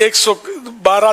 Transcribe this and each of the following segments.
112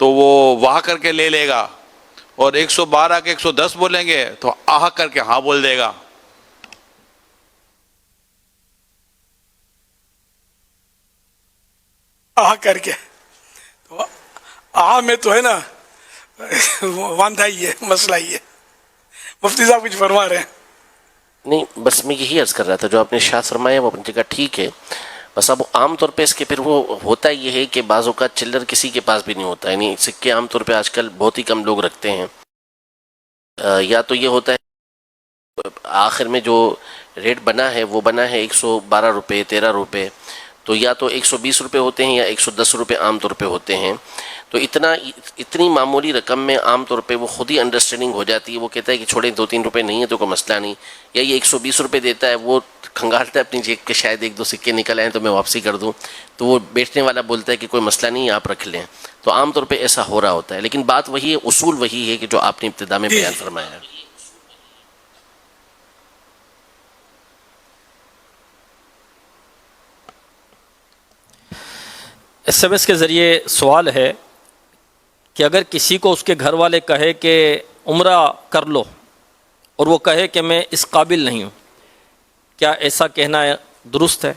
تو وہ واہ کر کے لے لے گا، اور 112 کے 110 بولیں گے تو آہ کر کے ہاں بول دے گا. آ کر کے تو آ میں تو ہے نا واندھا ہی ہے، مسئلہ ہی ہے. مفتی صاحب کچھ فرما رہے ہیں. نہیں، بس میں یہی عرض کر رہا تھا جو آپ نے ارشاد فرمایا وہ اپنی جگہ ٹھیک ہے. بس اب عام طور پہ اس کے پھر وہ ہوتا یہ ہے کہ بعض اوقات چلر کسی کے پاس بھی نہیں ہوتا، یعنی سکے عام طور پہ آج کل بہت ہی کم لوگ رکھتے ہیں. یا تو یہ ہوتا ہے آخر میں جو ریٹ بنا ہے وہ بنا ہے 112 روپے 13 روپے، تو یا تو 120 روپے ہوتے ہیں یا 110 روپے عام طور پہ ہوتے ہیں. تو اتنی معمولی رقم میں عام طور پہ وہ خود ہی انڈرسٹینڈنگ ہو جاتی ہے. وہ کہتا ہے کہ چھوڑیں 2-3 روپے نہیں ہے تو کوئی مسئلہ نہیں. یا یہ 120 روپے دیتا ہے، وہ کھنگالتا ہے اپنی جیب کے شاید 1-2 سکے نکل آئیں تو میں واپسی کر دوں، تو وہ بیچنے والا بولتا ہے کہ کوئی مسئلہ نہیں ہے آپ رکھ لیں. تو عام طور پہ ایسا ہو رہا ہوتا ہے. لیکن بات وہی ہے، اصول وہی ہے کہ جو آپ نے ابتدا میں بیان فرمایا ہے. SMS کے ذریعے سوال ہے کہ اگر کسی کو اس کے گھر والے کہے کہ عمرہ کر لو اور وہ کہے کہ میں اس قابل نہیں ہوں، کیا ایسا کہنا درست ہے؟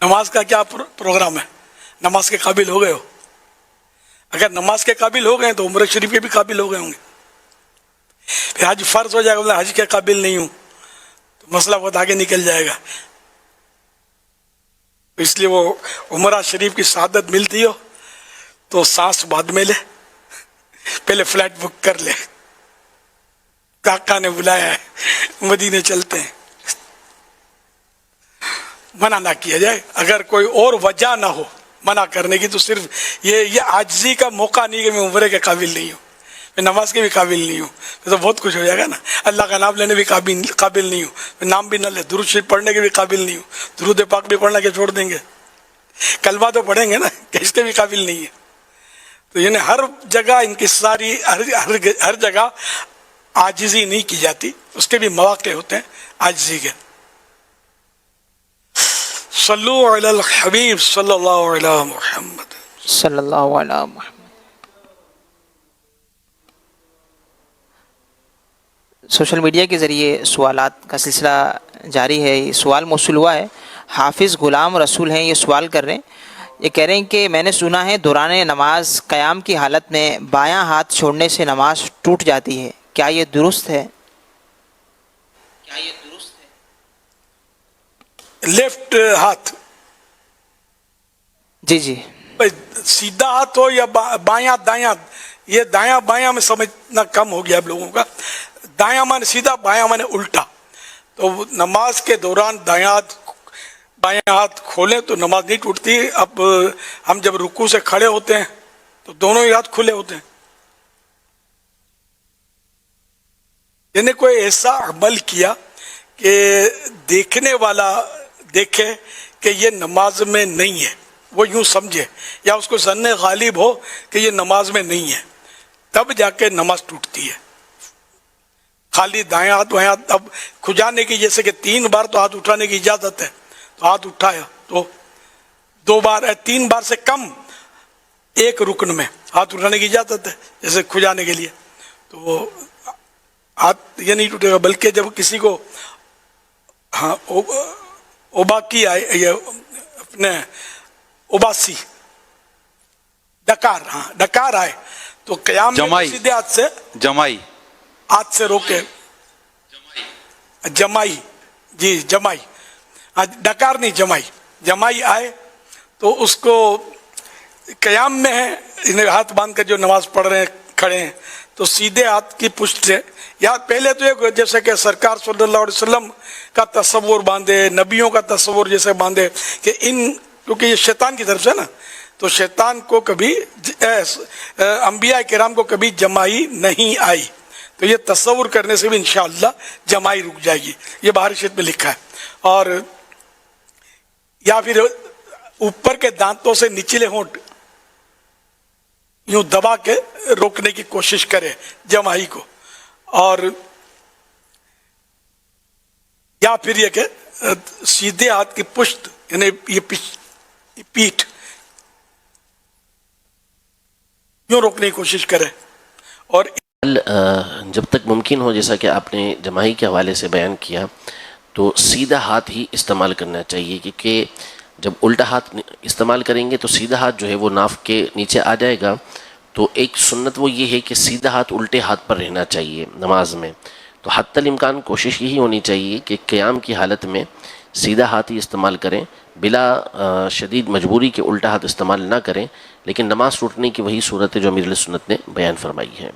نماز کا کیا پروگرام ہے؟ نماز کے قابل ہو گئے ہو؟ اگر نماز کے قابل ہو گئے تو عمرہ شریف کے بھی قابل ہو گئے ہوں گے. پھر حج فرض ہو جائے گا، حج کے قابل نہیں ہوں تو مسئلہ بہت آگے نکل جائے گا. اس لیے وہ عمرہ شریف کی سعادت ملتی ہو تو سانس بعد میں لے، پہلے فلائٹ بک کر لے. کاکا نے بلایا ہے، مدینے چلتے ہیں. منع نہ کیا جائے. اگر کوئی اور وجہ نہ ہو منع کرنے کی تو صرف یہ عاجزی کا موقع نہیں کہ میں عمرے کے قابل نہیں ہوں، میں نماز کے بھی قابل نہیں ہوں، تو بہت کچھ ہو جائے گا نا. اللہ کا نام لینے بھی قابل نہیں ہوں، میں نام بھی نہ لے، درود شریف پڑھنے کے بھی قابل نہیں ہوں، درود پاک بھی پڑھنا کے چھوڑ دیں گے، کلمہ تو پڑھیں گے نا، کہ اس کے بھی قابل نہیں ہے. تو یعنی ہر جگہ ان کی ساری ہر جگہ عاجزی نہیں کی جاتی، اس کے بھی مواقع ہوتے ہیں عاجزی کے. صلو علی الحبیب صلی اللہ علیہ محمد صلی اللہ علیہ محمد. سوشل میڈیا کے ذریعے سوالات کا سلسلہ جاری ہے. یہ سوال موصول ہوا ہے، حافظ غلام رسول ہیں، یہ سوال کر رہے ہیں. یہ کہہ رہے ہیں کہ میں نے سنا ہے دوران نماز قیام کی حالت میں بایاں ہاتھ چھوڑنے سے نماز ٹوٹ جاتی ہے، کیا یہ درست ہے؟ لیفٹ ہاتھ جی سیدھا ہاتھ ہو یا بایاں دایاں، یہ دایاں بایاں میں سمجھنا کم ہو گیا اب لوگوں کا. دایاں مانے سیدھا، بایاں مانے الٹا. تو نماز کے دوران بایاں ہاتھ کھولیں تو نماز نہیں ٹوٹتی. اب ہم جب رکوع سے کھڑے ہوتے ہیں تو دونوں ہی ہاتھ کھلے ہوتے ہیں. یعنی کوئی ایسا عمل کیا کہ دیکھنے والا دیکھے کہ یہ نماز میں نہیں ہے، وہ یوں سمجھے، یا اس کو ظن غالب ہو کہ یہ نماز میں نہیں ہے، تب جا کے نماز ٹوٹتی ہے. خالی دایاں ہاتھ بایاں ہاتھ، اب کھجانے کی جیسے کہ 3 بار تو ہاتھ اٹھانے کی اجازت ہے، تو ہاتھ اٹھایا تو 2 بار 3 بار سے کم ایک رکن میں ہاتھ اٹھانے کی اجازت ہے، جیسے کھجانے کے لیے. تو وہ ہاتھ یہ نہیں ٹوٹے گا. بلکہ جب کسی کو اوباکی آئے، یہ اپنے اوباسی ڈکار آئے تو قیام میں سیدھے ہاتھ سے ہاتھ سے روکے، جمائی، جی جمائی، ڈکار نہیں جمائی آئے تو اس کو قیام میں ہے، انہیں ہاتھ باندھ کر جو نماز پڑھ رہے ہیں کھڑے ہیں تو سیدھے ہاتھ کی پشت سے، یا پہلے تو یہ جیسے کہ سرکار صلی اللہ علیہ وسلم کا تصور باندھے، نبیوں کا تصور جیسے باندھے کہ کیونکہ یہ شیطان کی طرف سے نا، تو شیطان کو کبھی انبیاء کرام کو کبھی جمائی نہیں آئی، تو یہ تصور کرنے سے بھی انشاءاللہ جمائی رک جائے گی. یہ بہاری شریف میں لکھا ہے. اور یا پھر اوپر کے دانتوں سے نچلے ہونٹ یوں دبا کے روکنے کی کوشش کرے جمائی کو، اور یا پھر یہ کہ سیدھے ہاتھ کی پشت یعنی یہ پیٹھ یوں روکنے کی کوشش کرے. اور جب تک ممکن ہو، جیسا کہ آپ نے جماعی کے حوالے سے بیان کیا، تو سیدھا ہاتھ ہی استعمال کرنا چاہیے، کیونکہ جب الٹا ہاتھ استعمال کریں گے تو سیدھا ہاتھ جو ہے وہ ناف کے نیچے آ جائے گا. تو ایک سنت وہ یہ ہے کہ سیدھا ہاتھ الٹے ہاتھ پر رہنا چاہیے نماز میں. تو حتی الامکان کوشش یہی ہونی چاہیے کہ قیام کی حالت میں سیدھا ہاتھ ہی استعمال کریں، بلا شدید مجبوری کے الٹا ہاتھ استعمال نہ کریں. لیکن نماز ٹوٹنے کی وہی صورت ہے جو امیر علیہ سنت نے بیان فرمائی ہے.